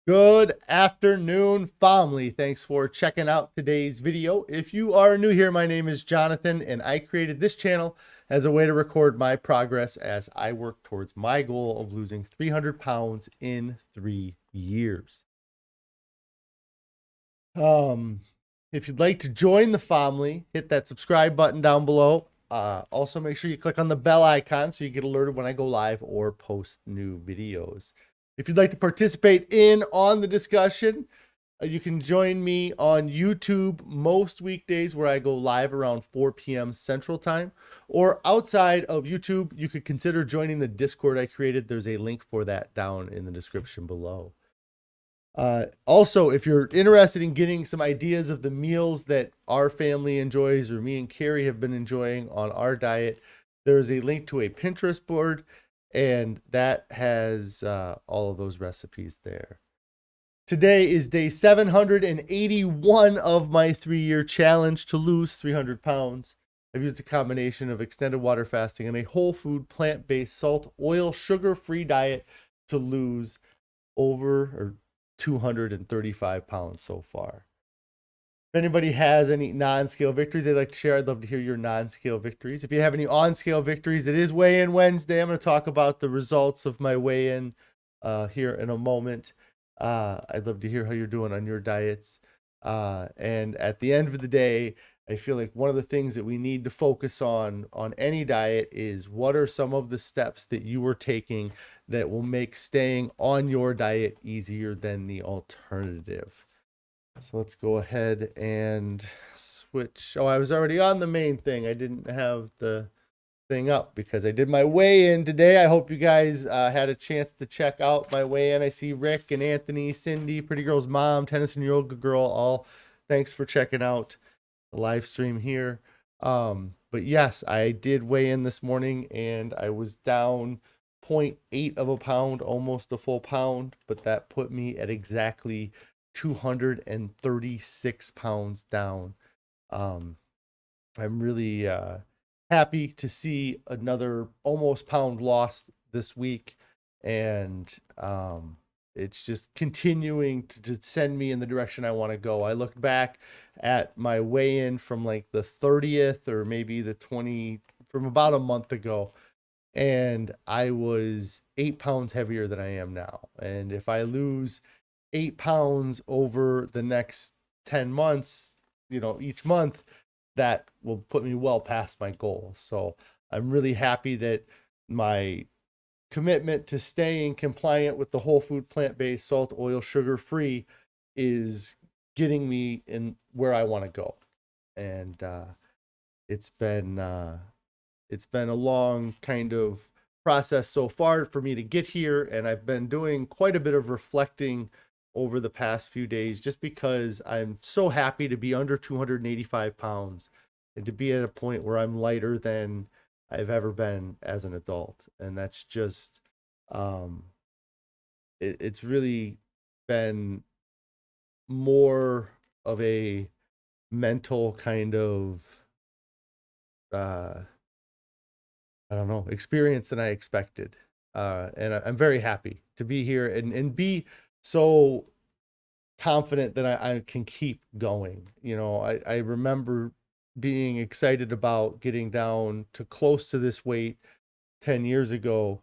Good afternoon, family. Thanks for checking out today's video. If you are new here, my name is Jonathan, and I created this channel as a way to record my progress as I work towards my goal of losing 300 pounds in 3 years. If you'd like to join the family, hit that subscribe button down below. Also, make sure you click on the bell icon so you get alerted when I go live or post new videos. If you'd like to participate on the discussion, you can join me on YouTube most weekdays where I go live around 4 p.m. Central Time. Or outside of YouTube, you could consider joining the Discord I created. There's a link for that down in the description below. Also, if you're interested in getting some ideas of the meals that our family enjoys or me and Carrie have been enjoying on our diet, there is a link to a Pinterest board, and that has all of those recipes there. Today is day 781 of my 3-year challenge to lose 300 pounds. I've used a combination of extended water fasting and a whole food, plant-based, salt, oil, sugar-free diet to lose over 235 pounds so far. If anybody has any non-scale victories they'd like to share, I'd love to hear your non-scale victories. If you have any on-scale victories, it is weigh-in Wednesday. I'm going to talk about the results of my weigh-in here in a moment. I'd love to hear how you're doing on your diets. And at the end of the day, I feel like one of the things that we need to focus on any diet is what are some of the steps that you are taking that will make staying on your diet easier than the alternative. So let's go ahead and switch. Oh, I was already on the main thing. I didn't have the thing up because I did my weigh-in today. I hope you guys had a chance to check out my weigh-in. I see Rick and Anthony, Cindy, Pretty Girl's mom, Tennis and Yoga Girl, all thanks for checking out the live stream here. But yes, I did weigh in this morning and I was down 0.8 of a pound, almost a full pound, but that put me at exactly 236 pounds down. I'm really happy to see another almost pound lost this week, and it's just continuing to send me in the direction I want to go. I looked back at my weigh-in from like the 30th or maybe the 20 from about a month ago, and I was 8 pounds heavier than I am now. And if I lose 8 pounds over the next 10 months, each month, that will put me well past my goal. So I'm really happy that my commitment to staying compliant with the whole food, plant-based, salt, oil, sugar free is getting me in where I want to go. And it's been a long kind of process so far for me to get here, and I've been doing quite a bit of reflecting over the past few days just because I'm so happy to be under 285 pounds and to be at a point where I'm lighter than I've ever been as an adult. And that's just, it's really been more of a mental kind of, I don't know, experience than I expected. And I'm very happy to be here and be so confident that I can keep going. I remember being excited about getting down to close to this weight 10 years ago,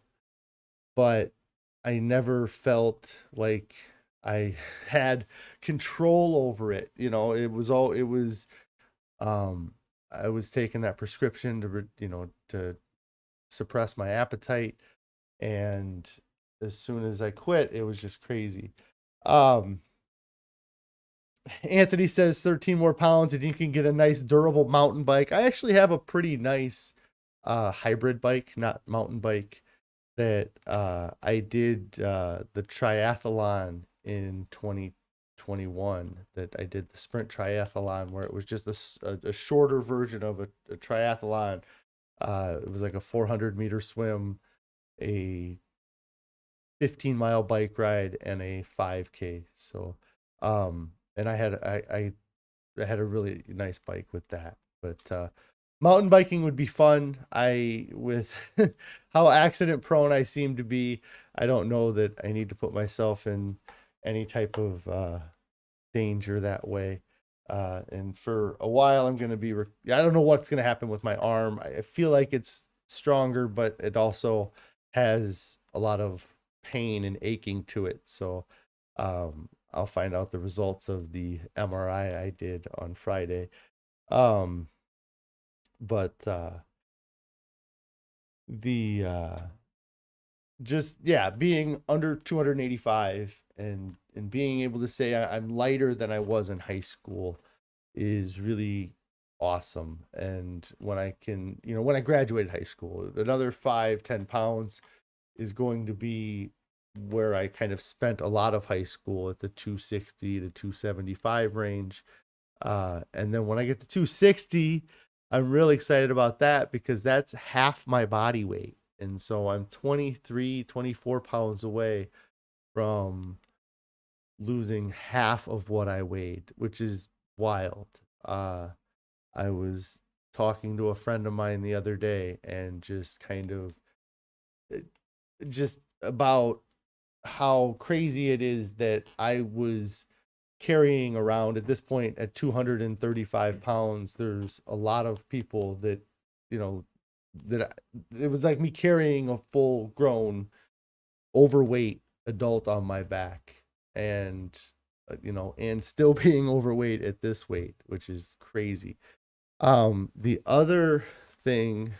but I never felt like I had control over it. I was taking that prescription to suppress my appetite, and as soon as I quit, it was just crazy. Anthony says 13 more pounds and you can get a nice durable mountain bike. I actually have a pretty nice hybrid bike, not mountain bike, that I did the triathlon in 2021, that I did the sprint triathlon where it was just a shorter version of a triathlon. It was like a 400-meter swim, a 15-mile bike ride, and a 5K. So and I had a really nice bike with that. But mountain biking would be fun. With how accident prone I seem to be, I don't know that I need to put myself in any type of danger that way. And for a while, I'm going to be, I don't know what's going to happen with my arm. I feel like it's stronger, but it also has a lot of pain and aching to it. So I'll find out the results of the MRI I did on Friday. But the just yeah, being under 285 and being able to say I'm lighter than I was in high school is really awesome. And when I can, when I graduated high school, another 5-10 pounds is going to be where I kind of spent a lot of high school, at the 260 to 275 range. And then when I get to 260, I'm really excited about that because that's half my body weight. And so I'm 24 pounds away from losing half of what I weighed, which is wild. I was talking to a friend of mine the other day and just kind of just about how crazy it is that I was carrying around at this point at 235 pounds. There's a lot of people that, it was like me carrying a full grown overweight adult on my back, and and still being overweight at this weight, which is crazy. The other thing,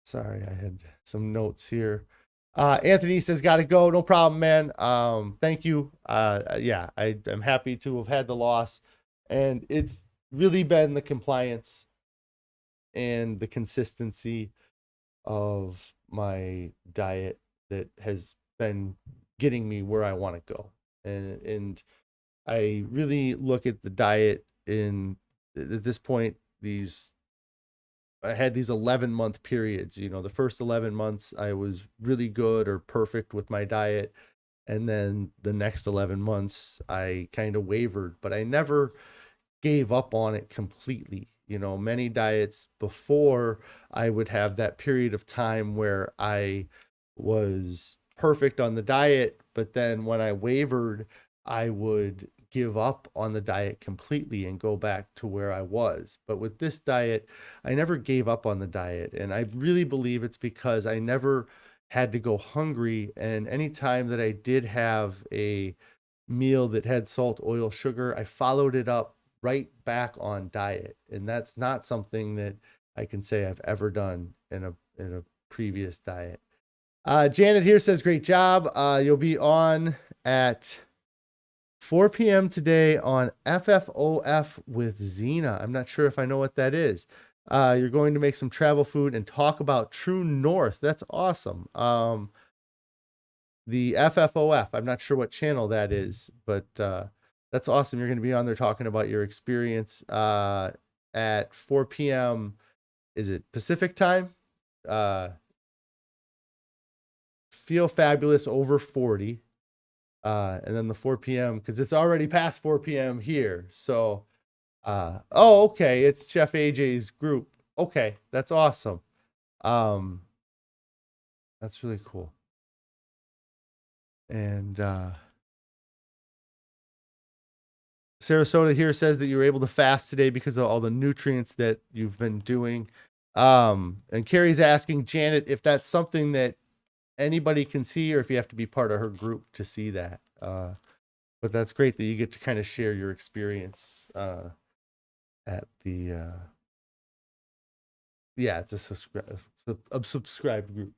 sorry, I had some notes here. Anthony says, gotta go. No problem, man. Thank you. Yeah, I'm happy to have had the loss, and it's really been the compliance and the consistency of my diet that has been getting me where I want to go. And I really look at the diet at this point, I had these 11-month periods. The first 11 months I was really good or perfect with my diet. And then the next 11 months I kind of wavered, but I never gave up on it completely. Many diets before, I would have that period of time where I was perfect on the diet, but then when I wavered, I would give up on the diet completely and go back to where I was. But with this diet, I never gave up on the diet. And I really believe it's because I never had to go hungry. And anytime that I did have a meal that had salt, oil, sugar, I followed it up right back on diet. And that's not something that I can say I've ever done in a previous diet. Janet here says, great job. You'll be on at 4 p.m. today on FFOF with Xena. I'm not sure if I know what that is. You're going to make some travel food and talk about True North. That's awesome. The FFOF, I'm not sure what channel that is, but that's awesome. You're going to be on there talking about your experience at 4 p.m. Is it Pacific time? Feel Fabulous over 40. And then the 4 p.m. because it's already past 4 p.m. here. So, oh, okay. It's Chef AJ's group. Okay. That's awesome. That's really cool. And, Sarasota here says that you were able to fast today because of all the nutrients that you've been doing. And Carrie's asking Janet if that's something that anybody can see or if you have to be part of her group to see that. But that's great that you get to kind of share your experience at the it's a subscribed group.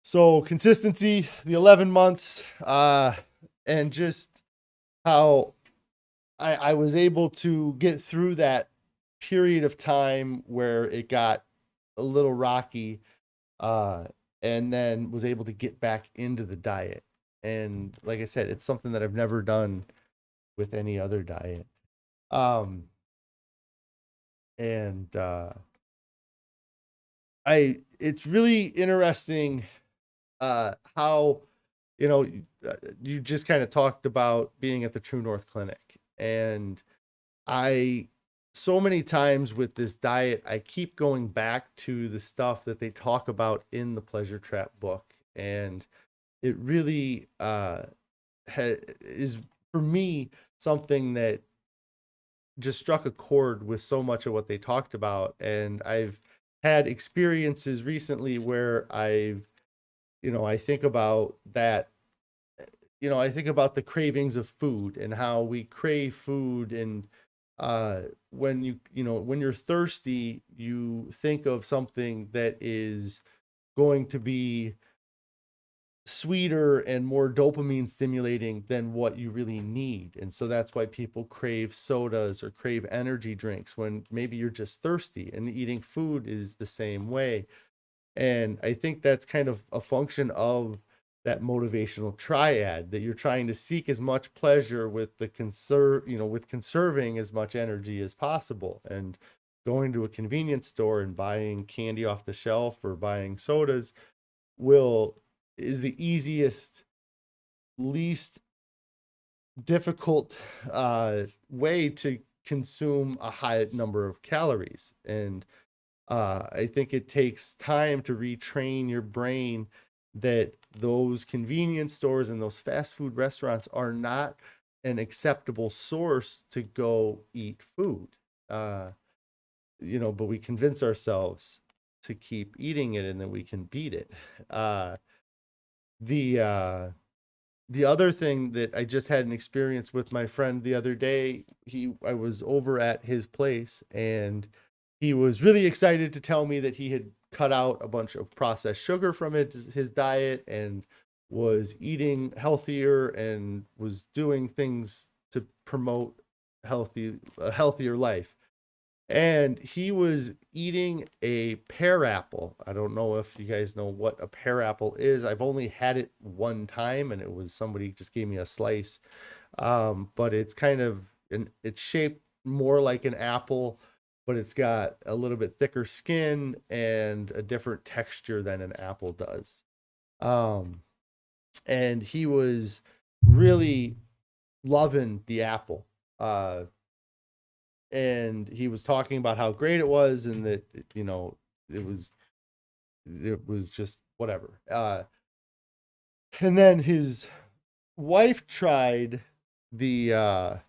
So consistency, the 11 months, and just how I was able to get through that period of time where it got a little rocky, and then was able to get back into the diet. And like I said, it's something that I've never done with any other diet. It's really interesting how you just kind of talked about being at the True North Clinic, and I so many times with this diet, I keep going back to the stuff that they talk about in the Pleasure Trap book. And it really is, for me, something that just struck a chord with so much of what they talked about. And I've had experiences recently where I think about that. I think about the cravings of food and how we crave food. And when when you're thirsty, you think of something that is going to be sweeter and more dopamine stimulating than what you really need. And so that's why people crave sodas or crave energy drinks when maybe you're just thirsty, and eating food is the same way. And I think that's kind of a function of that motivational triad, that you're trying to seek as much pleasure with with conserving as much energy as possible. And going to a convenience store and buying candy off the shelf or buying sodas is the easiest, least difficult way to consume a high number of calories. And I think it takes time to retrain your brain that those convenience stores and those fast food restaurants are not an acceptable source to go eat food. But we convince ourselves to keep eating it, and then we can beat it. The other thing that I just had an experience with my friend the other day, I was over at his place, and he was really excited to tell me that he had cut out a bunch of processed sugar from his diet and was eating healthier and was doing things to promote a healthier life. And he was eating a pear apple. I don't know if you guys know what a pear apple is. I've only had it one time, and it was somebody just gave me a slice. But it's it's shaped more like an apple, but it's got a little bit thicker skin and a different texture than an apple does. And he was really loving the apple. And he was talking about how great it was, and that it was just whatever. And then his wife tried the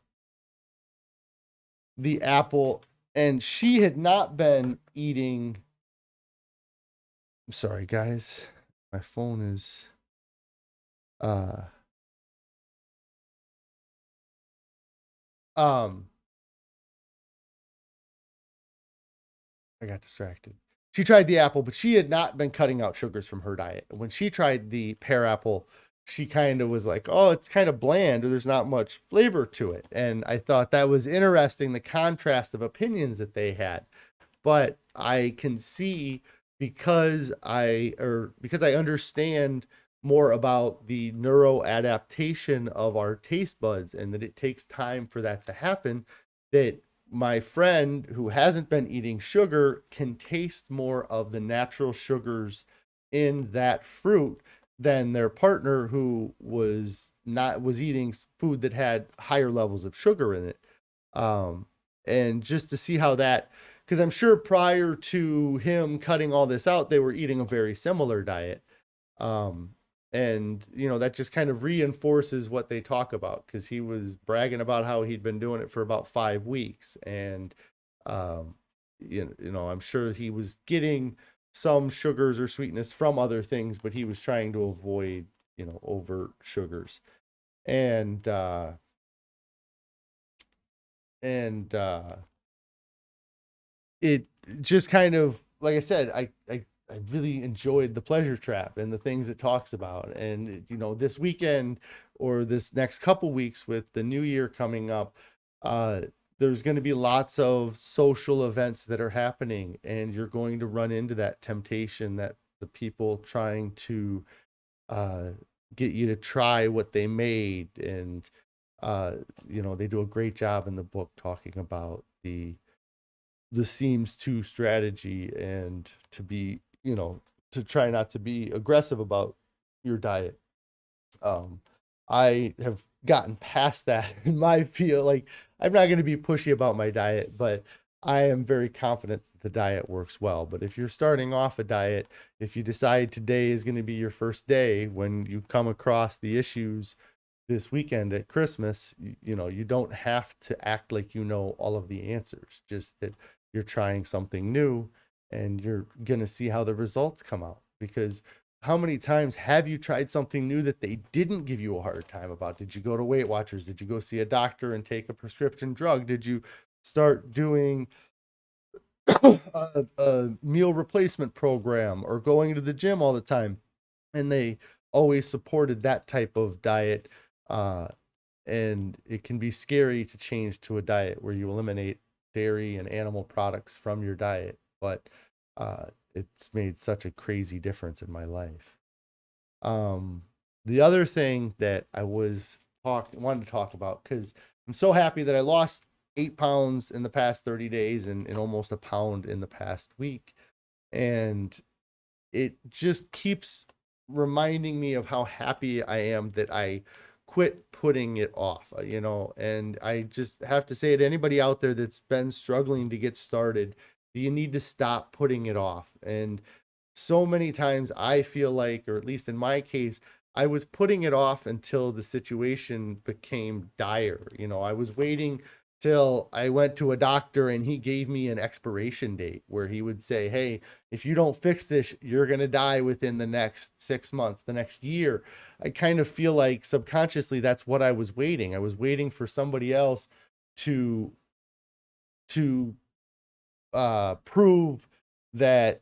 apple, and she had not been eating. I'm sorry, guys, my phone is I got distracted. She tried the apple, but she had not been cutting out sugars from her diet. When she tried the pear apple, she kind of was like, oh, it's kind of bland, or there's not much flavor to it. And I thought that was interesting, the contrast of opinions that they had. But I can see, because I understand more about the neuroadaptation of our taste buds, and that it takes time for that to happen, that my friend who hasn't been eating sugar can taste more of the natural sugars in that fruit than their partner, who was eating food that had higher levels of sugar in it. And just to see how that, because I'm sure prior to him cutting all this out, they were eating a very similar diet. And that just kind of reinforces what they talk about, because he was bragging about how he'd been doing it for about 5 weeks. And I'm sure he was getting some sugars or sweetness from other things, but he was trying to avoid overt sugars. And it just kind of, like I said, I really enjoyed the Pleasure Trap and the things it talks about. And this weekend, or this next couple weeks with the new year coming up, there's going to be lots of social events that are happening, and you're going to run into that temptation, that the people trying to get you to try what they made. And they do a great job in the book talking about the seems to strategy, and to be, to try not to be aggressive about your diet. I have gotten past that in my field. Like, I'm not going to be pushy about my diet, but I am very confident that the diet works well. But if you're starting off a diet, if you decide today is going to be your first day, when you come across the issues this weekend at Christmas, you know, you don't have to act like you know all of the answers, just that you're trying something new and you're going to see how the results come out. Because how many times have you tried something new that they didn't give you a hard time about? Did you go to Weight Watchers? Did you go see a doctor and take a prescription drug? Did you start doing a meal replacement program or going to the gym all the time? And they always supported that type of diet. And it can be scary to change to a diet where you eliminate dairy and animal products from your diet. But it's made such a crazy difference in my life. The other thing that I wanted to talk about, because I'm so happy that I lost 8 pounds in the past 30 days and almost a pound in the past week. And it just keeps reminding me of how happy I am that I quit putting it off, you know. And I just have to say to anybody out there that's been struggling to get started, you need to stop putting it off. And so many times I feel like, or at least in my case, I was putting it off until the situation became dire. You know, I was waiting till I went to a doctor and he gave me an expiration date where he would say, hey, if you don't fix this, you're going to die within the next 6 months, the next year. I kind of feel like subconsciously that's what I was waiting. I was waiting for somebody else to prove that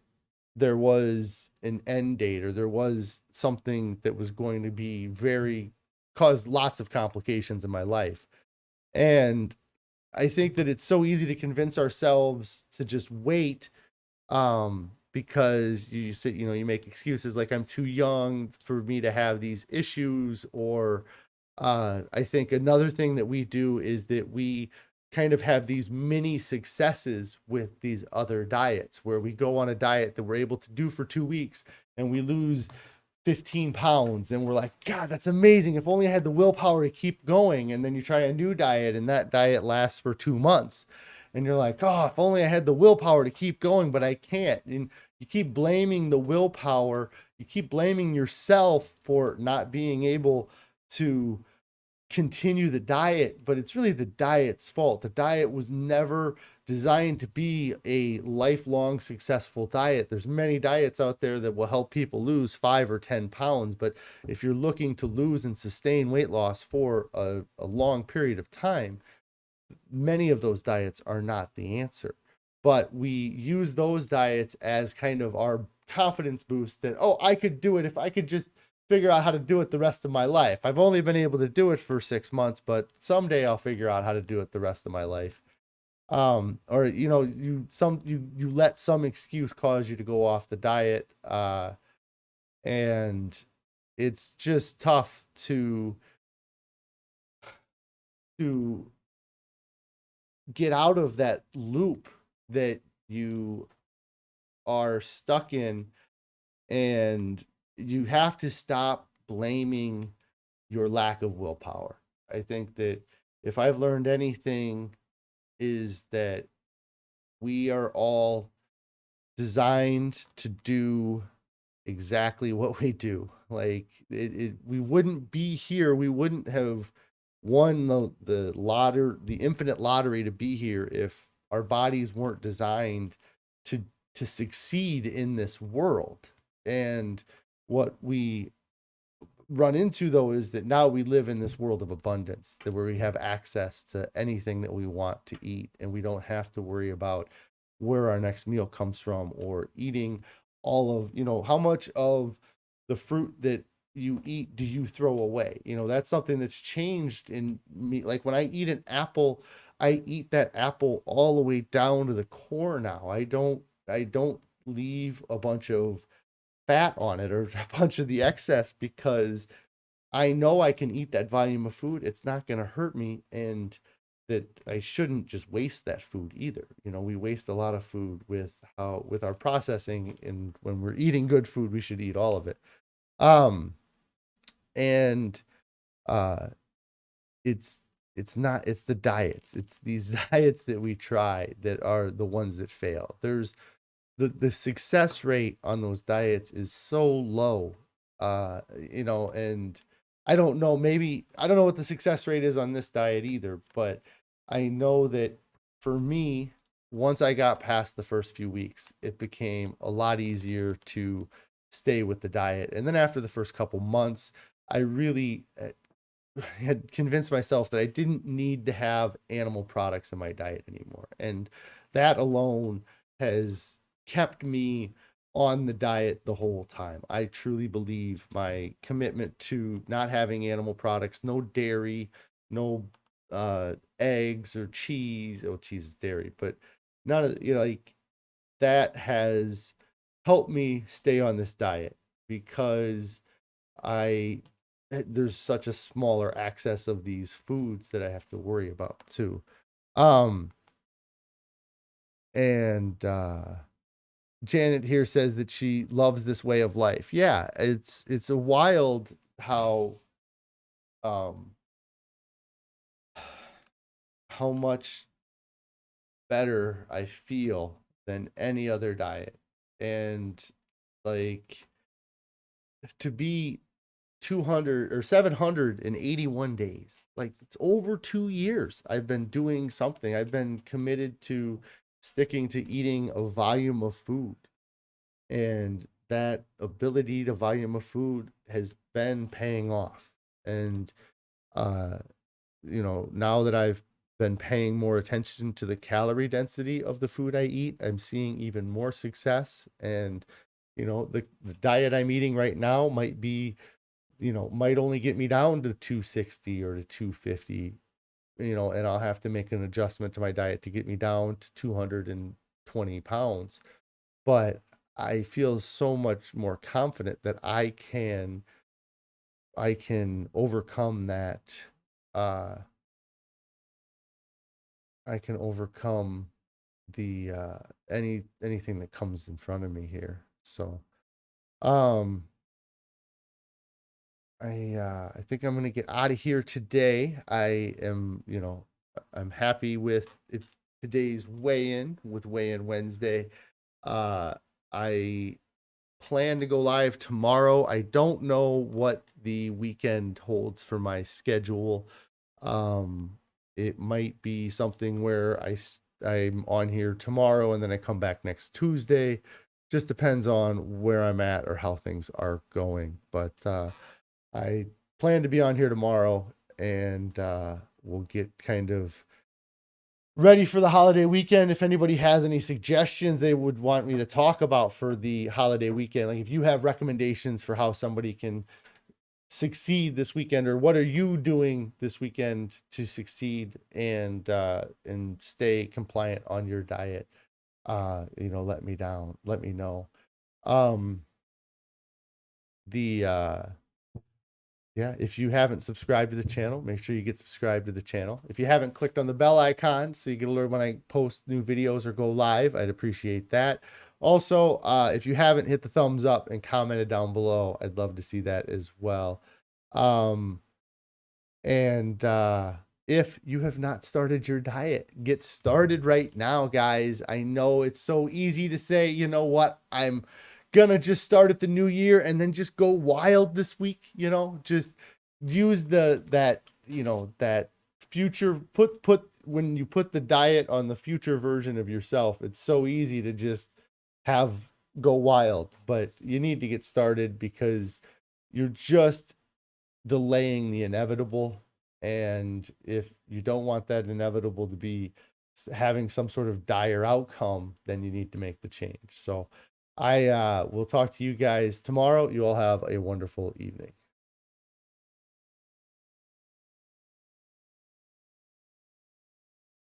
there was an end date, or there was something that was going to be cause lots of complications in my life. And I think that it's so easy to convince ourselves to just wait, because you say, you know, you make excuses like I'm too young for me to have these issues. Or I think another thing that we do is that we kind of have these mini successes with these other diets, where we go on a diet that we're able to do for 2 weeks and we lose 15 pounds and we're like, God, that's amazing. If only I had the willpower to keep going. And then you try a new diet and that diet lasts for 2 months and you're like, oh, if only I had the willpower to keep going, but I can't. And you keep blaming the willpower. You keep blaming yourself for not being able to continue the diet, but it's really the diet's fault. The diet was never designed to be a lifelong successful diet. There's many diets out there that will help people lose 5 or 10 pounds, but if you're looking to lose and sustain weight loss for a long period of time, many of those diets are not the answer. But we use those diets as kind of our confidence boost that, oh, I could do it if I could just figure out how to do it the rest of my life. I've only been able to do it for 6 months, but someday I'll figure out how to do it the rest of my life. Or, you know, you let some excuse cause you to go off the diet. And it's just tough to get out of that loop that you are stuck in. And you have to stop blaming your lack of willpower. I think that if I've learned anything, is that we are all designed to do exactly what we do. Like we wouldn't be here. We wouldn't have won the infinite lottery to be here if our bodies weren't designed to succeed in this world. And what we run into, though, is that now we live in this world of abundance, where we have access to anything that we want to eat, and we don't have to worry about where our next meal comes from, or eating all of, you know, how much of the fruit that you eat do you throw away. You know, that's something that's changed in me. Like when I eat an apple, I eat that apple all the way down to the core now. I don't leave a bunch of fat on it or a bunch of the excess, because I know I can eat that volume of food. It's not going to hurt me, and that I shouldn't just waste that food either. You know, we waste a lot of food with our processing, and when we're eating good food, we should eat all of it. And it's not, it's the diets. It's these diets that we try that are the ones that fail. There's the success rate on those diets is so low. You know, and I don't know, maybe I don't know what the success rate is on this diet either, but I know that for me, once I got past the first few weeks, it became a lot easier to stay with the diet. And then after the first couple months, I really had convinced myself that I didn't need to have animal products in my diet anymore. And that alone has kept me on the diet the whole time. I truly believe my commitment to not having animal products, no dairy, no eggs or cheese. Oh, cheese is dairy, but none of, you know, like that has helped me stay on this diet because I there's such a smaller access of these foods that I have to worry about too. Um and Janet here says that she loves this way of life. Yeah, it's a wild um how much better I feel than any other diet. And like to be 200 or 781 days. Like it's over 2 years. I've been doing something. I've been committed to sticking to eating a volume of food. And that ability to volume of food has been paying off. And, uh, you know, now that I've been paying more attention to the calorie density of the food I eat, I'm seeing even more success. And, you know, the diet I'm eating right now might be, you know, might only get me down to 260 or to 250, you know, and I'll have to make an adjustment to my diet to get me down to 220 pounds. But I feel so much more confident that I can overcome that. Uh, I can overcome the anything that comes in front of me here. So, um, I think I'm gonna get out of here today. I am, you know, I'm happy with today's weigh-in with weigh-in Wednesday. Uh, I plan to go live tomorrow. I don't know what the weekend holds for my schedule. It might be something where I'm on here tomorrow and then I come back next Tuesday. Just depends on where I'm at or how things are going. But I plan to be on here tomorrow and we'll get kind of ready for the holiday weekend. If anybody has any suggestions they would want me to talk about for the holiday weekend, like if you have recommendations for how somebody can succeed this weekend, or what are you doing this weekend to succeed and stay compliant on your diet, you know, let me know. Um, the Yeah, if you haven't subscribed to the channel, make sure you get subscribed to the channel. If you haven't clicked on the bell icon so you get alert when I post new videos or go live, I'd appreciate that. Also, if you haven't hit the thumbs up and commented down below, I'd love to see that as well. And if you have not started your diet, get started right now, guys. I know it's so easy to say, you know what, I'm gonna just start at the new year and then just go wild this week, you know, just use that, you know, that future, put when you put the diet on the future version of yourself, it's so easy to just go wild. But you need to get started because you're just delaying the inevitable. And if you don't want that inevitable to be having some sort of dire outcome, then you need to make the change. So I will talk to you guys tomorrow. You all have a wonderful evening.